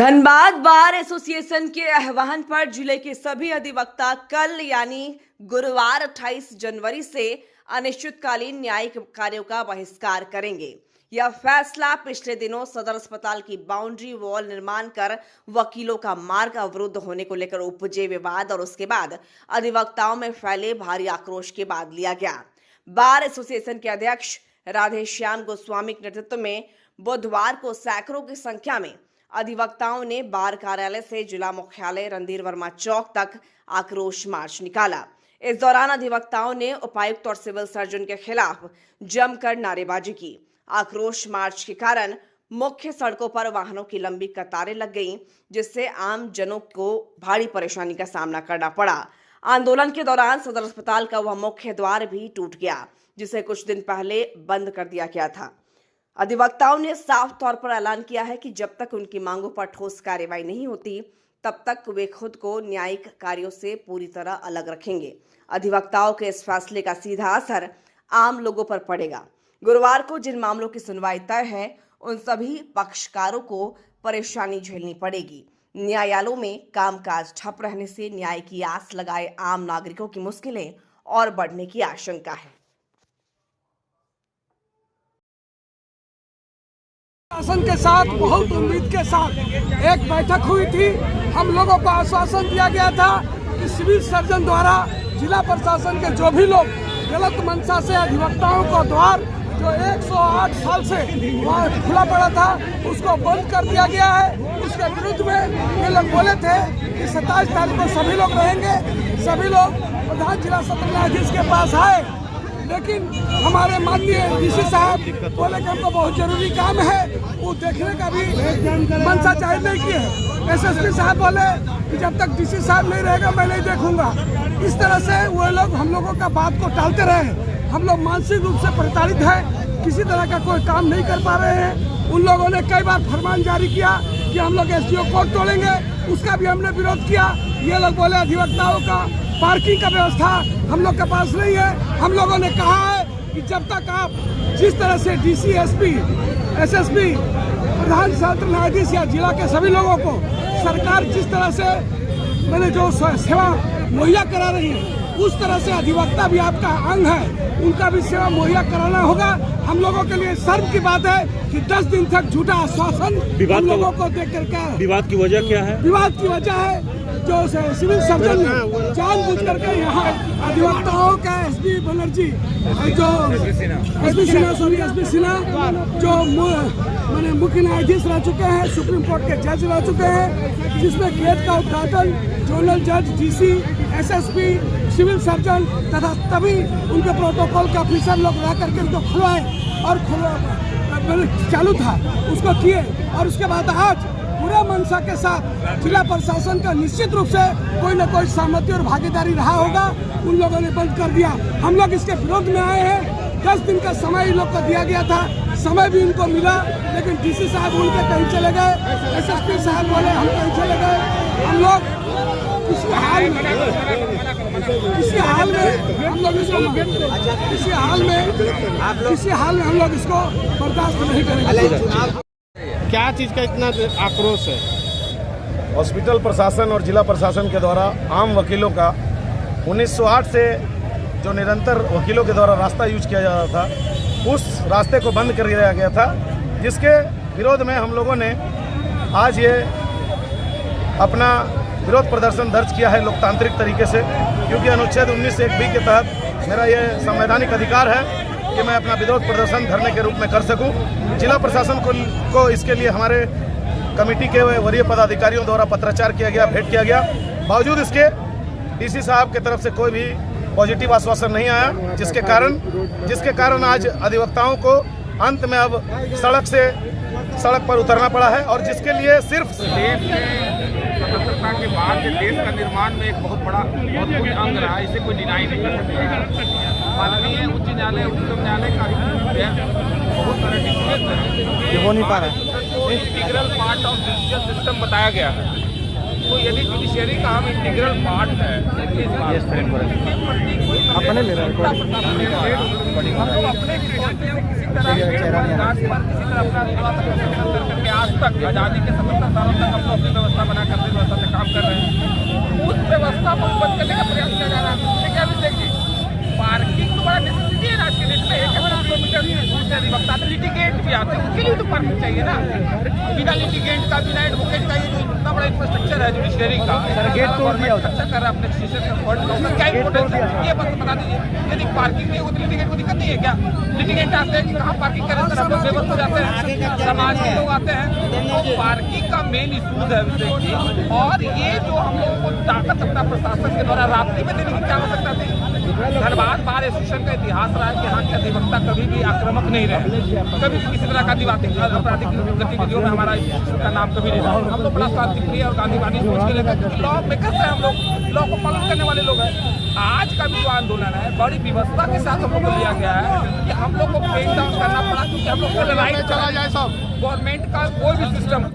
Dhanbad bar association के आह्वान पर जिले के सभी अधिवक्ता कल यानी गुरुवार 28 जनवरी से अनिश्चितकालीन न्यायिक कार्यों का बहिष्कार करेंगे। यह फैसला पिछले दिनों सदर अस्पताल की बाउंड्री वॉल निर्माण कर वकीलों का मार्ग अवरुद्ध होने को लेकर उपजे विवाद और उसके बाद अधिवक्ताओं में फैले भारी आक्रोश के बाद लिया गया। बार एसोसिएशन के अध्यक्ष राधेश्याम गोस्वामी के नेतृत्व में बुधवार को सैकड़ों की संख्या में अधिवक्ताओं ने बार कार्यालय से जिला मुख्यालय रणधीर वर्मा चौक तक आक्रोश मार्च निकाला। इस दौरान अधिवक्ताओं ने उपायुक्त और सिविल सर्जन के खिलाफ जमकर नारेबाजी की। आक्रोश मार्च के कारण मुख्य सड़कों पर वाहनों की लंबी कतारें लग गईं, जिससे आम जनों को भारी परेशानी का सामना करना पड़ा। आंदोलन के दौरान सदर अस्पताल का वह मुख्य द्वार भी टूट गया, जिसे कुछ दिन पहले बंद कर दिया गया था। अधिवक्ताओं ने साफ तौर पर ऐलान किया है कि जब तक उनकी मांगों पर ठोस कार्रवाई नहीं होती, तब तक वे खुद को न्यायिक कार्यों से पूरी तरह अलग रखेंगे। अधिवक्ताओं के इस फैसले का सीधा असर आम लोगों पर पड़ेगा। गुरुवार को जिन मामलों की सुनवाई तय है, उन सभी पक्षकारों को परेशानी झेलनी पड़ेगी। न्यायालयों में कामकाज ठप रहने से न्याय की आस लगाए आम नागरिकों की मुश्किलें और बढ़ने की आशंका है। शासन के साथ बहुत उम्मीद के साथ एक बैठक हुई थी। हम लोगों को आश्वासन दिया गया था कि सिविल सर्जन द्वारा जिला प्रशासन के जो भी लोग गलत मंशा से अधिवक्ताओं को द्वार जो 108 साल से वहाँ खुला पड़ा था, उसको बंद कर दिया गया है। उसके विरुद्ध में ये लोग बोले थे कि 27 तारीख को सभी लोग रहेंगे। सभी लोग प्रधान जिला सत्र न्यायाधीश के पास आए, लेकिन हमारे माननीय डीसी साहब बोले कि हमको बहुत जरूरी काम है, वो देखने का भी मंशा जाहिर नहीं किए हैं। एसएसपी साहब बोले कि जब तक डीसी साहब नहीं रहेगा मैं नहीं देखूंगा। इस तरह से वो लोग हम लोगों का बात को टालते रहे। हम लोग मानसिक रूप से प्रताड़ित हैं, किसी तरह का कोई काम नहीं कर पा रहे हैं। उन लोगों ने कई बार फरमान जारी किया कि हम लोग एसडीओ कोर्ट तोड़ेंगे, उसका भी हमने विरोध किया। ये लोग बोले अधिवक्ताओं का पार्किंग का व्यवस्था हम लोग के पास नहीं है। हम लोगों ने कहा है कि जब तक आप जिस तरह से डीसी, एसपी, एसएसपी, प्रधान सत्र न्यायाधीश या जिला के सभी लोगों को सरकार जिस तरह से मैंने जो सेवा मुहैया करा रही है, उस तरह से अधिवक्ता भी आपका अंग है, उनका भी सेवा मुहैया कराना होगा। हम लोगों के लिए शर्म की बात है कि 10 दिन तक झूठा आश्वासन हम लोगों को देख करके। विवाद की वजह क्या है? विवाद की वजह है जो सिविल सर्जन ने जानबूझ करके यहाँ अधिवक्ताओं का एसपी बनर्जी जो एसपी सिन्हा जो मैंने मुख्य न्यायाधीश रह चुके हैं, सुप्रीम कोर्ट के जज रह चुके हैं, जिसमें गेट का उद्घाटन जोनल जज, डीसी, एसएसपी, सिविल सर्जन तथा तभी उनके प्रोटोकॉल के ऑफिसर लोग रह करके उनको खुलवाए और चालू था उसको किए। और उसके बाद आज पूरा मंशा के साथ जिला प्रशासन का निश्चित रूप से कोई न कोई सहमति और भागीदारी रहा होगा, उन लोगों ने बंद कर दिया। हम लोग इसके विरोध में आए हैं। 10 दिन का समय इन लोग को दिया गया था, समय भी इनको मिला, लेकिन डीसी साहब उनके कहीं चले गए, एसएसपी साहब बोले हम कहीं चले गए। हम लोग इसी हाल में हम लोग इसको बर्दाश्त नहीं करेंगे। क्या चीज का इतना आक्रोश है? हॉस्पिटल प्रशासन और जिला प्रशासन के द्वारा आम वकीलों का 1908 से जो निरंतर वकीलों के द्वारा रास्ता यूज किया जा रहा था, उस रास्ते को बंद कर दिया गया था, जिसके विरोध में हम लोगों ने आज ये अपना विरोध प्रदर्शन दर्ज किया है लोकतांत्रिक तरीके से, क्योंकि अनुच्छेद 19(1)(b) के तहत मेरा ये संवैधानिक अधिकार है कि मैं अपना विरोध प्रदर्शन धरने के रूप में कर सकूं। जिला प्रशासन को इसके लिए हमारे कमेटी के वरीय पदाधिकारियों द्वारा पत्राचार किया गया, भेंट किया गया। बावजूद इसके डीसी साहब की तरफ से कोई भी पॉजिटिव आश्वासन नहीं आया, जिसके कारण आज अधिवक्ताओं को अंत में अब सड़क पर उतरना पड़ा है, और जिसके लिए सिर्फ स्वतंत्रता के बाद देश का निर्माण में एक बहुत महत्वपूर्ण अंग रहा है, इसे कोई डिनाई नहीं कर सकता। माननीय उच्च न्यायालय, उच्चतम न्यायालय का बहुत सारे डिसीजन है, ये हो नहीं पा रहा है। Integral part of judicial system बताया गया है। तो यदि जुडिशियरी का हम इंटीग्रल पार्ट है इस बात अपने ले रहे हैं हम लोग अपने किसी तरह अपना थोड़ा सा करके आज तक आज़ादी के 77 सालों तक हम लोग अपनी व्यवस्था बना कर व्यवस्था से काम कर रहे हैं। उस व्यवस्था को बंद करने का प्रयास किया जा रहा है। क्या भी देखिए पार्किंग तो बड़ा नेसेसिटी है आज के डेट में। 1 किलोमीटर से अधिवक्ता लिटिगेंट भी आते हैं, उनके लिए तो पार्किंग चाहिए ना। बिना लिटिगेंट का बिना एडवोकेट का ये जो इतना बड़ा इंफ्रास्ट्रक्चर है जुडिशियरी का, गेट तोड़ दिया अच्छा कर रहा है अपने स्टेशन का फंड का क्या इम्पोर्टेंस है ये बस बता दीजिए। यदि पार्किंग नहीं होगी तो लिटिगेंट को दिक्कत नहीं है क्या? लिटिगेंट आते हैं कि कहाँ पार्किंग करें सर, हम लोग बेबस हो जाते हैं, समाज के लोग आते हैं। तो पार्किंग का मेन इशूज है विषय की। और ये जो हम लोगों को ताकत अपना प्रशासन के द्वारा रात्रि में देने की क्या आवश्यकता थी? धनबाद बार एसोसिएशन का इतिहास रहा है कि यहाँ के अधिवक्ता कभी भी आक्रामक नहीं रहे, कभी किसी तरह का आपराधिक गतिविधियों में हमारा का नाम कभी नहीं रहा। हम लोग बड़ा शांतिप्रिय और गांधीवादी सोच के लेकर लॉ मेकर्स हैं, हम लोग लॉ को पालन करने वाले लोग हैं। आज का भी जो आंदोलन है बड़ी व्यवस्था के साथ हम लोग को लिया गया है कि हम लोग को ब्रेक डाउन करना पड़ा, क्योंकि हम लोग को राइट चला जाए सब गवर्नमेंट का कोई भी सिस्टम